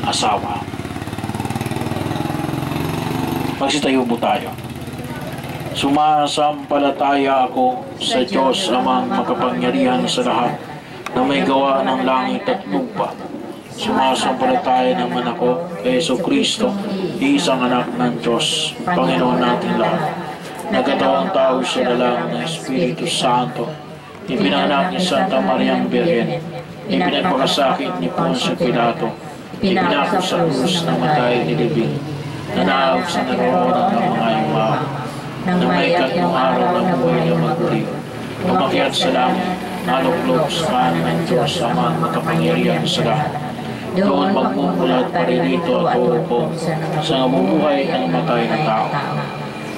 asawa. Magsitayo po tayo. Sumasampalataya ako sa Diyos amang makapangyarihan sa lahat na may gawa ng langit at lupa. Sumasampalataya naman ako kay Jesucristo, isang anak ng Diyos, Panginoon natin lahat. Nagkatawang tao siya na lang ng Espiritu Santo, ipinanganak ni Santa Mariang Virgen, ipinagpakasakit ni Poncio Pilato, ipinako sa krus na matay nilibing, nanahog sa naroonan ng mga yumaw, nang may ikatlong araw ng buhay na maguli, umakyat sa langit, naluklog sa kanan ng Diyos amang makapangyarihan sa lahat. Doon magmumulat pa rin ito at uupo sa nabubuhay ng matay na tao.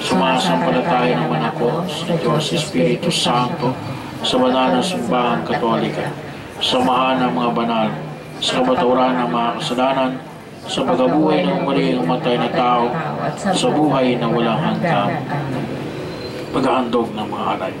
Sumasampalataya naman ako sa Diyos Espiritu Santo, sa banal na simbahang Katolika, samahan ng mga banal, sa kabaturan ng mga kasalanan, sa pagkabuhay ng muli ng matay na tao, sa buhay na walang hanggan, paghahandog ng mga alay.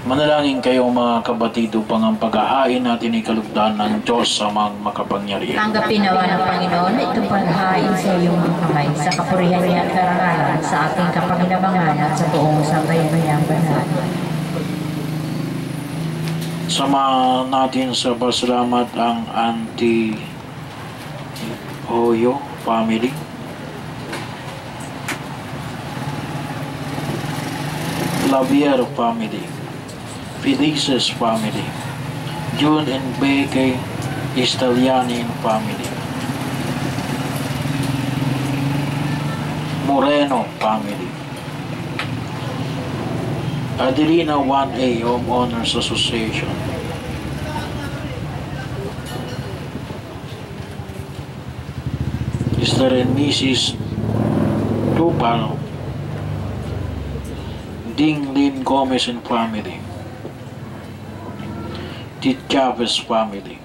Manalangin kayo mga kabatid upang ang pag-ahain natin ay kalugdan ng Diyos amang makapangyarihan. Tanggapin nawa ng Panginoon itong paghahain sa iyong mga kamay sa kapurihan niya at karangalan sa ating kapanginabangan at sa buong sambayanang banal. Sama natin sa pasalamat ang Anti-Hoyo family. Lavier family, Felices family, June and Beke Estaliani family, Moreno family. Adelina 1A Homeowners Association. Mr. and Mrs. Tupal Ding Lin Gomez and family. Tit Chavez family.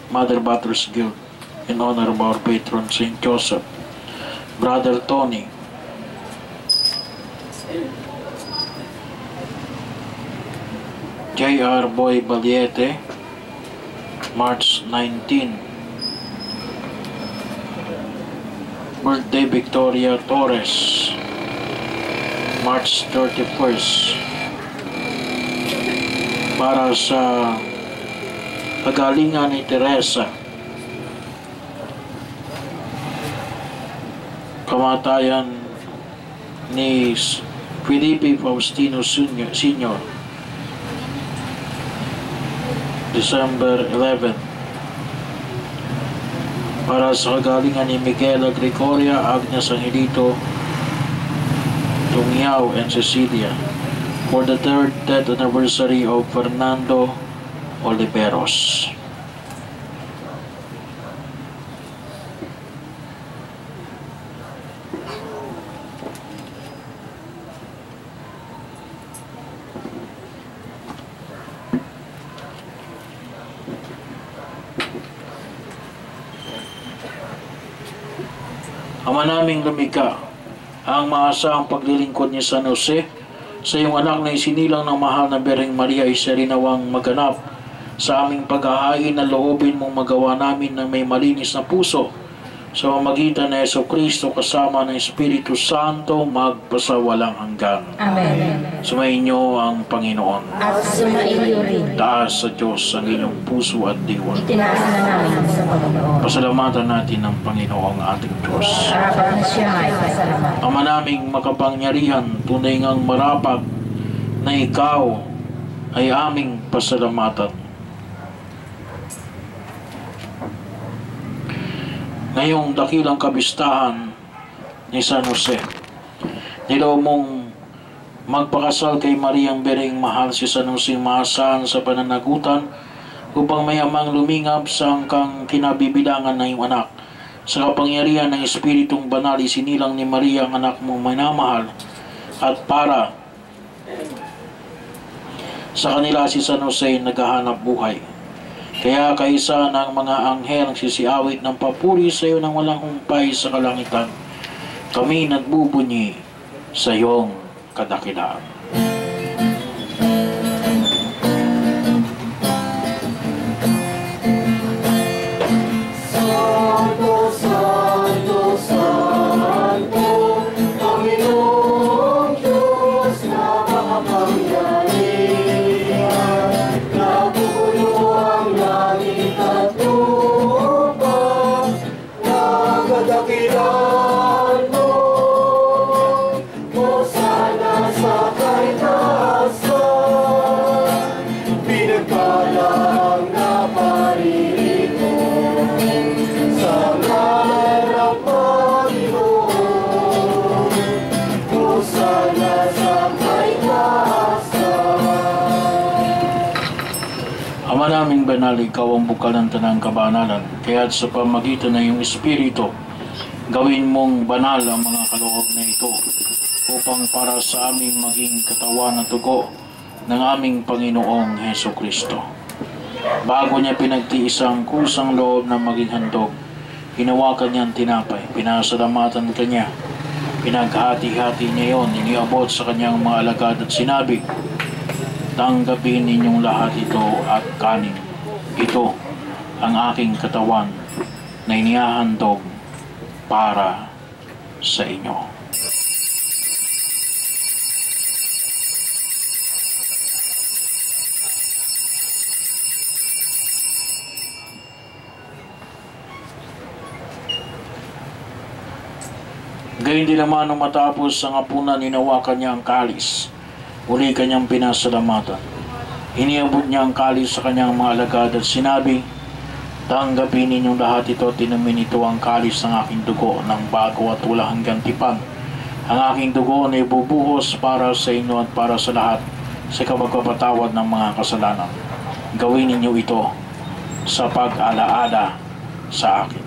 Mother Battles Guild in honor of our patron Saint Joseph. Brother Tony. J.R. Boy Baliete, March 19. Birthday Victoria Torres, March 31st. Para sa kagalingan ni Teresa, kamatayan ni Felipe Faustino Sr. December 11. Para sa kagalingan ni Miguel Gregoria, Agnes Angelito Tungyao and Cecilia, for the 3rd death anniversary of Fernando Oliveros. Ama naming lumikha, ang maasahang paglilingkod ni San Jose sa iyong anak na isinilang ng mahal na Birheng Maria ay siya rinawang maganap sa aming paghahain na loobin mong magawa namin ng may malinis na puso sa pamamagitan ng Jesucristo kasama ng Espiritu Santo magpasawalang hanggan. Amen. Sumainyo ang Panginoon. At sumaiyo rin. Taas sa Diyos ang inyong puso at diwa. Itinaas na namin sa Panginoon. Pasalamatan natin ang Panginoong ating Diyos. Harapan siya ay pasalamat. Ama naming makapangyarihan, tunay ngang marapag na ikaw ay aming pasalamatan. Ngayong dakilang kabistahan ni San Jose, niloob mong magpakasal kay Mariang Birheng Mahal si San Jose maasahan sa pananagutan upang mayamang lumingap sa hanggang kinabibilangan ng iyong anak. Sa kapangyarihan ng Espiritong Banal, isinilang ni Maria ang anak mong minamahal, at para sa kanila si San Jose naghahanap buhay. Kaya kaisa ng mga anghel ang sisiawit ng papuri sa iyo ng walang humpay sa kalangitan. Kami nagbubunyi sa iyong kadakilaan. Naming banal, ikaw ang bukal ng tanang kabanalan, kaya't sa pamagitan ng iyong Espiritu, gawin mong banal ang mga kaloob na ito, upang para sa aming maging katawan at dugo ng aming Panginoong Heso Kristo. Bago niya pinagtiis ang kusang loob na maging handog, hinawakan niya ang tinapay, pinasalamatan kanya, pinaghati-hati niya yon, iniabot sa kanyang mga alagad at sinabi, tanggapin ninyong lahat ito at kanin. Ito ang aking katawan na inihahandog para sa inyo. Gayon din naman nung matapos ang hapunan, hinawakan niya ang kalis. Uli kanyang pinasalamatan. Iniabot niya ang kalis sa kanyang mga alagad at sinabi, tanggapin ninyong lahat ito, tinamin ito ang kalis ng aking dugo ng bago at wala hanggang tipan. Ang aking dugo na ibubuhos para sa inyo at para sa lahat sa kapagpapatawad ng mga kasalanan. Gawin ninyo ito sa pag-alaala sa akin.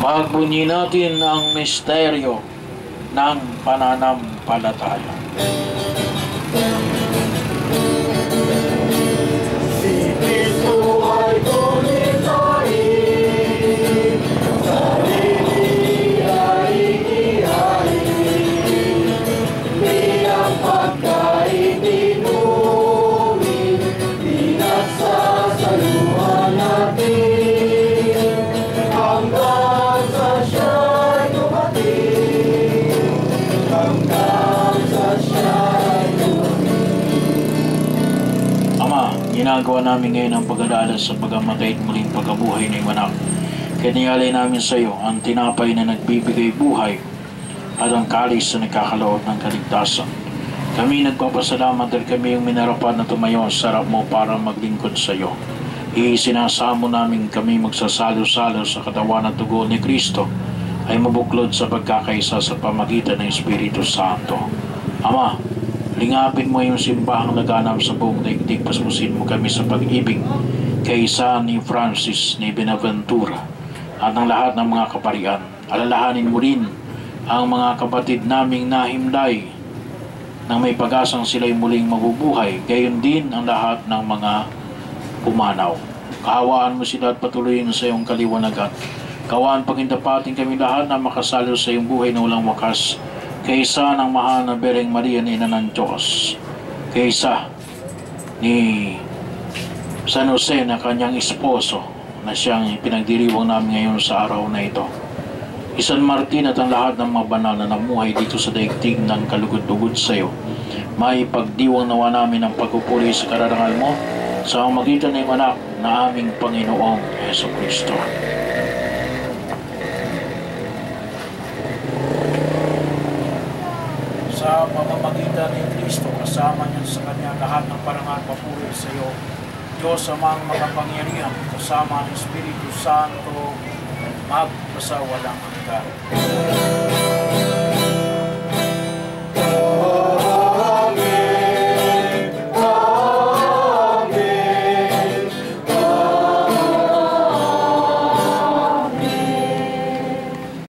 Magbunyi natin ang misteryo ng pananampalataya. Si Kristo ay tuloy-tuloy, sarili ay ihain, bilang pagkain inumin, pinagsasaluhan natin, hanggang ginagawa namin ngayon ang pag-aalala sa pagkamatay at muling pagkabuhay ng anak. Kanialay namin sa iyo ang tinapay na nagbibigay buhay at ang kalis na nagkakaloob ng kaligtasan. Kami nagpapasalamat dahil kami yung minarapan na tumayo sa harap mo para maglingkod sa iyo. Isinasamo namin kami magsasalo-salo sa katawan at dugo ni Kristo ay mabuklod sa pagkakaisa sa pamagitan ng Espiritu Santo. Ama, lingapin mo yung simbahang laganap sa buong daigdig. Pasmusin mo kami sa pag-ibig kaysa ni Francis, ni Benaventura at ng lahat ng mga kaparian. Alalahanin mo rin ang mga kapatid naming nahimlay nang may pag-asang sila'y muling mabubuhay. Gayon din ang lahat ng mga pumanaw. Kahawaan mo sila at patuloyin sa iyong kaliwanagan. Kawaan pagindapatin kami lahat na makasalo sa iyong buhay na walang wakas, kaysa ng mahal na Bereng Maria na Ina ng Diyos, kaysa ni San Jose na kanyang esposo na siyang pinagdiriwang namin ngayon sa araw na ito. San Martin at ang lahat ng mga banal na namuhay dito sa daigdig ng kalugod-lugod sa iyo. Maipagdiwang nawa namin ang pagpupuri sa kararangal mo sa magitan ng anak na aming Panginoong Jesucristo. Sa pamamagitan ni Kristo, kasama niya sa kanya lahat ng parangal papuri sa iyo, Diyos amang makapangyarihan, kasama ng Espiritu Santo, magpasawalang hanggan.